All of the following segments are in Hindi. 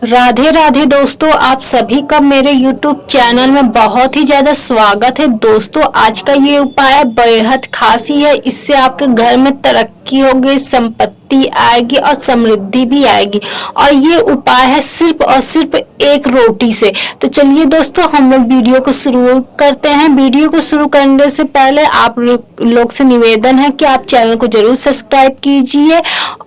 राधे राधे दोस्तों, आप सभी का मेरे YouTube चैनल में बहुत ही ज़्यादा स्वागत है। दोस्तों, आज का ये उपाय बेहद खास ही है। इससे आपके घर में तरक्की होगी, संपत्ति आएगी और समृद्धि भी आएगी। और ये उपाय है सिर्फ और सिर्फ एक रोटी से। तो चलिए दोस्तों, हम लोग वीडियो को शुरू करते हैं। वीडियो को शुरू करने से पहले आप लोग से निवेदन है कि आप चैनल को जरूर सब्सक्राइब कीजिए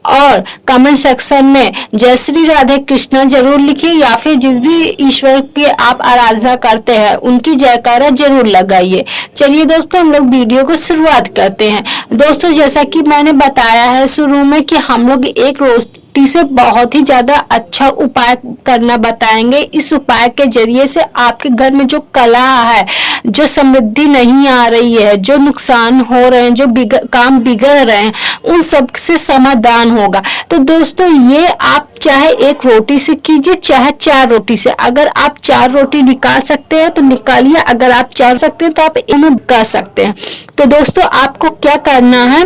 और कमेंट सेक्शन में जय श्री राधे कृष्णा जरूर लिखिए, या फिर जिस भी ईश्वर की आप आराधना करते हैं उनकी जयकारा जरूर लगाइए। चलिए दोस्तों, हम लोग वीडियो को शुरुआत करते हैं। दोस्तों, जैसा कि मैंने बताया है शुरू में कि हम लोग एक रोटी से बहुत ही ज्यादा अच्छा उपाय करना बताएंगे। इस उपाय के जरिए से आपके घर में जो कला है, जो समृद्धि नहीं आ रही है, जो नुकसान हो रहे हैं, जो काम बिगड़ रहे हैं, उन सब से समाधान होगा। तो दोस्तों, ये आप चाहे एक रोटी से कीजिए, चाहे 4 रोटी से। अगर आप 4 रोटी निकाल सकते हैं तो निकालिए, अगर आप 4 सकते हैं तो आप इन्हें कर सकते हैं। तो दोस्तों, आपको क्या करना है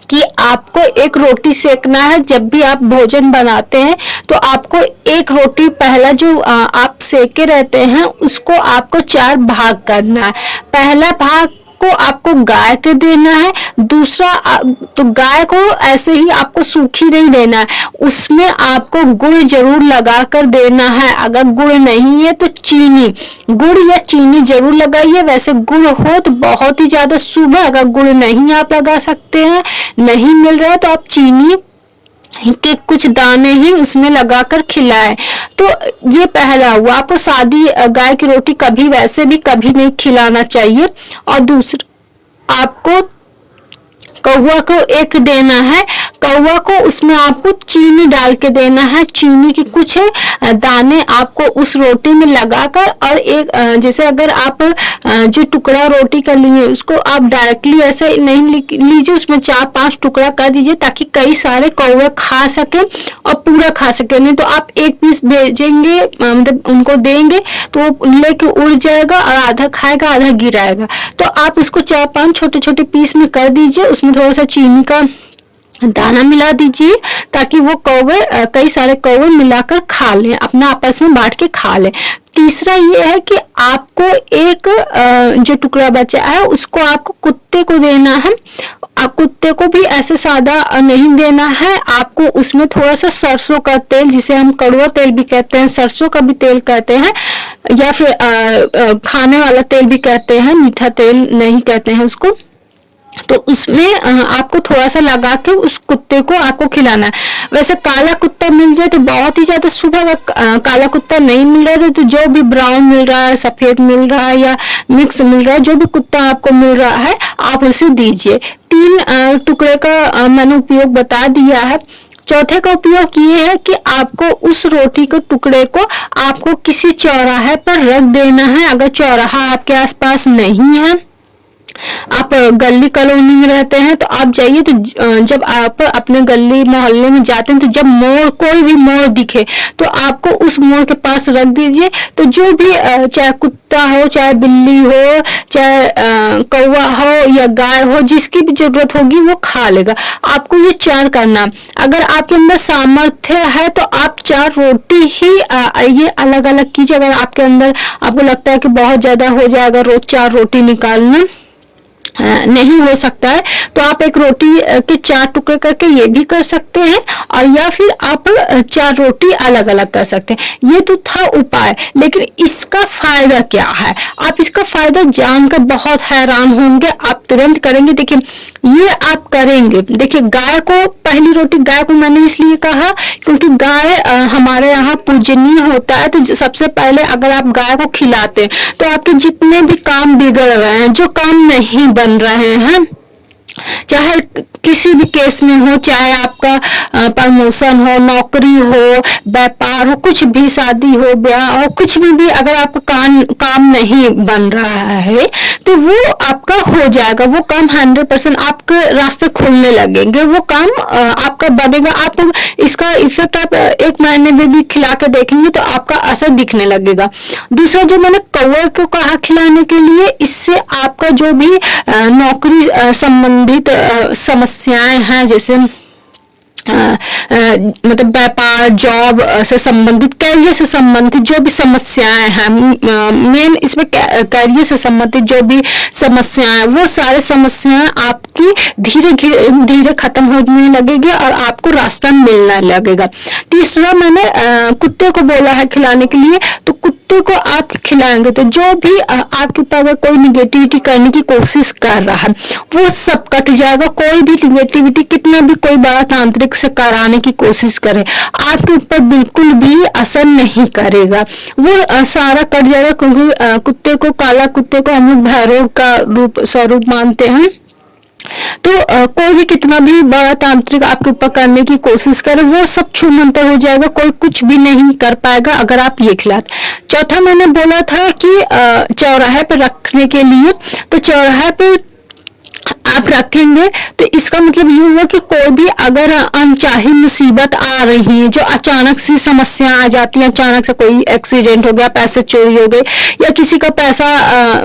कि आपको एक रोटी सेकना है। जब भी आप भोजन बनाते हैं तो आपको एक रोटी पहला जो आप सेके रहते हैं उसको आपको 4 भाग करना है। पहला भाग को आपको गाय के देना है। दूसरा तो गाय को ऐसे ही आपको सूखी नहीं देना है, उसमें आपको गुड़ जरूर लगा कर देना है। अगर गुड़ नहीं है तो चीनी, गुड़ या चीनी जरूर लगाइए। वैसे गुड़ हो तो बहुत ही ज्यादा शुभ है। अगर गुड़ नहीं आप लगा सकते हैं, नहीं मिल रहा है, तो आप चीनी के कुछ दाने ही उसमें लगाकर खिलाएं। तो ये पहला हुआ। आपको सादी गाय की रोटी कभी वैसे भी कभी नहीं खिलाना चाहिए। और दूसरा, आपको कौवा को एक देना है। कौवा को उसमें आपको चीनी डाल के देना है। चीनी की कुछ दाने आपको उस रोटी में लगाकर, और एक जैसे अगर आप जो टुकड़ा रोटी कर लिए उसको आप डायरेक्टली ऐसे नहीं लीजिए, उसमें 4-5 टुकड़ा कर दीजिए ताकि कई सारे कौवे खा सके और पूरा खा सके। नहीं तो आप एक पीस भेजेंगे, मतलब उनको देंगे तो वो लेके उड़ जाएगा और आधा खाएगा आधा गिराएगा। तो आप इसको 4-5 छोटे छोटे पीस में कर दीजिए। उसमें थोड़ा सा चीनी का दाना मिला दीजिए ताकि वो कौवे, कई सारे कौवे मिलाकर खा लें, अपना आपस में बांट के खा लें। तीसरा ये है कि आपको एक जो टुकड़ा बचा है उसको आपको कुत्ते को देना है। कुत्ते को भी ऐसे सादा नहीं देना है। आपको उसमें थोड़ा सा सरसों का तेल, जिसे हम कड़वा तेल भी कहते हैं, सरसों का भी तेल कहते हैं, या फिर खाने वाला तेल भी कहते हैं, मीठा तेल नहीं कहते हैं उसको। तो उसमें आपको थोड़ा सा लगा के उस कुत्ते को आपको खिलाना है। वैसे काला कुत्ता मिल जाए तो बहुत ही ज्यादा शुभ है। काला कुत्ता नहीं मिल रहा है तो जो भी ब्राउन मिल रहा है, सफेद मिल रहा है या मिक्स मिल रहा है, जो भी कुत्ता आपको मिल रहा है आप उसे दीजिए। 3 टुकड़े का मैंने उपयोग बता दिया है। चौथे का उपयोग ये है कि आपको उस रोटी के टुकड़े को आपको किसी चौराहे पर रख देना है। अगर चौराहा आपके आसपास नहीं है, आप गली कॉलोनी में रहते हैं, तो आप जाइए, तो जब आप अपने गली मोहल्ले में जाते हैं तो जब मोड़, कोई भी मोड़ दिखे तो आपको उस मोड़ के पास रख दीजिए। तो जो भी चाहे कुत्ता हो, चाहे बिल्ली हो, चाहे कौवा हो या गाय हो, जिसकी भी जरूरत होगी वो खा लेगा। आपको ये 4 करना। अगर आपके अंदर सामर्थ्य है तो आप 4 रोटी ही ये अलग अलग कीजिए। अगर आपके अंदर आपको लगता है कि बहुत ज्यादा हो जाएगा रोज 4 रोटी निकालना, नहीं हो सकता है, तो आप एक रोटी के 4 टुकड़े करके ये भी कर सकते हैं, और या फिर आप 4 रोटी अलग अलग कर सकते हैं। ये तो था उपाय, लेकिन इसका फायदा क्या है? आप इसका फायदा जानकर बहुत हैरान होंगे। आप तुरंत करेंगे। देखिए, ये आप करेंगे। देखिए, गाय को, पहली रोटी गाय को मैंने इसलिए कहा क्योंकि गाय हमारे यहाँ पूजनीय होता है। तो सबसे पहले अगर आप गाय को खिलाते हैं तो आपके जितने भी काम बिगड़ रहे हैं, जो काम नहीं बन रहे हैं, चाहे किसी भी केस में हो, चाहे आपका प्रमोशन हो, नौकरी हो, व्यापार हो, कुछ भी, शादी हो, ब्याह हो, कुछ भी अगर आपका काम नहीं बन रहा है तो वो आपका हो जाएगा। वो काम 100% आपके रास्ते खुलने लगेंगे, वो काम आपका बनेगा। आप इसका इफेक्ट आप 1 महीने में भी खिला के देखेंगे तो आपका असर दिखने लगेगा। दूसरा, जो मैंने कौवे को कहा खिलाने के लिए, इससे आपका जो भी नौकरी संबंधित समस्याएं हैं, जैसे मतलब व्यापार, जॉब से संबंधित, कैरियर से संबंधित जो भी समस्याएं हैं, मेन इसमें कैरियर से संबंधित जो भी समस्याएं हैं, वो सारे समस्याएं आपकी धीरे धीरे खत्म होने लगेगी और आपको रास्ता मिलने लगेगा। तीसरा, मैंने कुत्ते को बोला है खिलाने के लिए, तो कुत्ते को आप खिलाएंगे तो जो भी आपके ऊपर अगर कोई निगेटिविटी करने की कोशिश कर रहा है वो सब कट जाएगा। कोई भी निगेटिविटी कितना भी कोई बड़ा तांत्रिक से कराने की कोशिश करे, आपके ऊपर बिल्कुल भी असर नहीं करेगा, वो सारा कट जाएगा। क्योंकि कुत्ते को, काला कुत्ते को हम लोग भैरव का स्वरूप मानते हैं। तो कोई भी कितना भी बड़ा तांत्रिक आपके ऊपर करने की कोशिश करे, वो सब छूमंतर हो जाएगा, कोई कुछ भी नहीं कर पाएगा अगर आप ये खिलाते। चौथा, मैंने बोला था कि चौराहे पे रखने के लिए, तो चौराहे पे आप रखेंगे तो इसका मतलब ये हुआ कि कोई भी अगर अनचाही मुसीबत आ रही है, जो अचानक सी समस्या आ जाती है, अचानक से कोई एक्सीडेंट हो गया, पैसे चोरी हो गए, या किसी का पैसा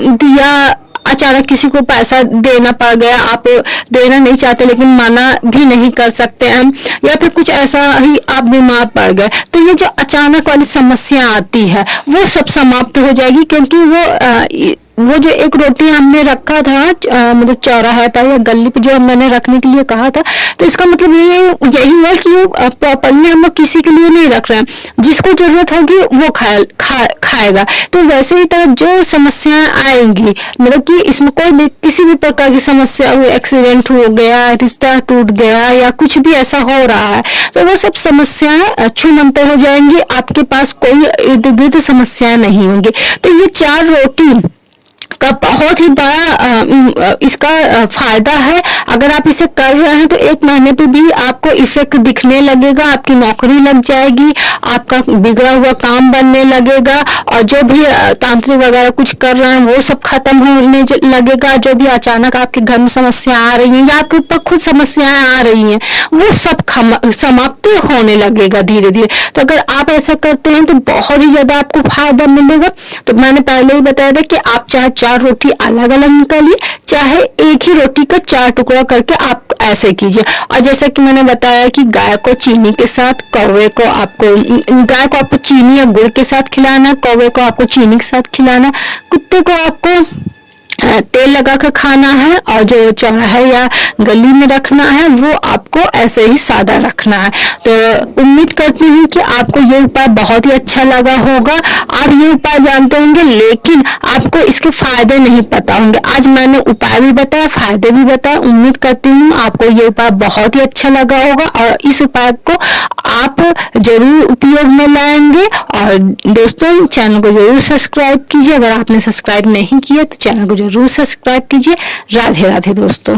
दिया, अचानक किसी को पैसा देना पड़ गया, आप देना नहीं चाहते लेकिन मना भी नहीं कर सकते हैं, या फिर कुछ ऐसा ही आप बीमार पड़ गए, तो ये जो अचानक वाली समस्या आती है वो सब समाप्त हो जाएगी। क्योंकि वो जो एक रोटी हमने रखा था मतलब चौराहे पर या गली पे जो मैंने रखने के लिए कहा था, तो इसका मतलब यही हुआ कि वो प्रॉपर्ली हम लोग किसी के लिए नहीं रख रहे हैं, जिसको जरूरत होगी वो खाएगा। तो वैसे ही तरह जो समस्याएं आएंगी, मतलब कि इसमें कोई भी किसी भी प्रकार की समस्या हुई, एक्सीडेंट हो गया, रिश्ता टूट गया, या कुछ भी ऐसा हो रहा है, तो वो सब समस्याएं छूमंतर हो जाएंगी, आपके पास कोई इर्द गिर्द समस्याएं नहीं होंगी। तो ये 4 रोटी का बहुत ही बड़ा इसका फायदा है। अगर आप इसे कर रहे हैं तो 1 महीने पे भी आपको इफेक्ट दिखने लगेगा, आपकी नौकरी लग जाएगी, आपका बिगड़ा हुआ काम बनने लगेगा, और जो भी तांत्रिक वगैरह कुछ कर रहे हैं वो सब खत्म होने लगेगा। जो भी अचानक आपके घर में समस्या आ रही है या आपके ऊपर खुद समस्याएं आ रही हैं, वो सब समाप्त होने लगेगा धीरे धीरे। तो अगर आप ऐसा करते हैं तो बहुत ही ज्यादा आपको फायदा मिलेगा। तो मैंने पहले ही बताया था कि आप चाहे 4 रोटी अलग अलग निकालिए, चाहे एक ही रोटी का 4 टुकड़ा करके आप ऐसे कीजिए। और जैसा कि मैंने बताया कि गाय को चीनी के साथ, कौवे को गाय को आपको चीनी या गुड़ के साथ खिलाना, कौवे को आपको चीनी के साथ खिलाना, कुत्ते को आपको तेल लगाकर खाना है, और जो चौराहे या गली में रखना है वो आपको ऐसे ही सादा रखना है। तो उम्मीद करती हूँ कि आपको ये उपाय बहुत ही अच्छा लगा होगा। आप ये उपाय जानते होंगे लेकिन आपको इसके फायदे नहीं पता होंगे। आज मैंने उपाय भी बताया, फायदे भी बताया। उम्मीद करती हूँ आपको ये उपाय बहुत ही अच्छा लगा होगा और इस उपाय को आप जरूर उपयोग में लाएंगे। और दोस्तों, चैनल को जरूर सब्सक्राइब कीजिए। अगर आपने सब्सक्राइब नहीं किया तो चैनल को जरूर सब्सक्राइब कीजिए। राधे राधे दोस्तों।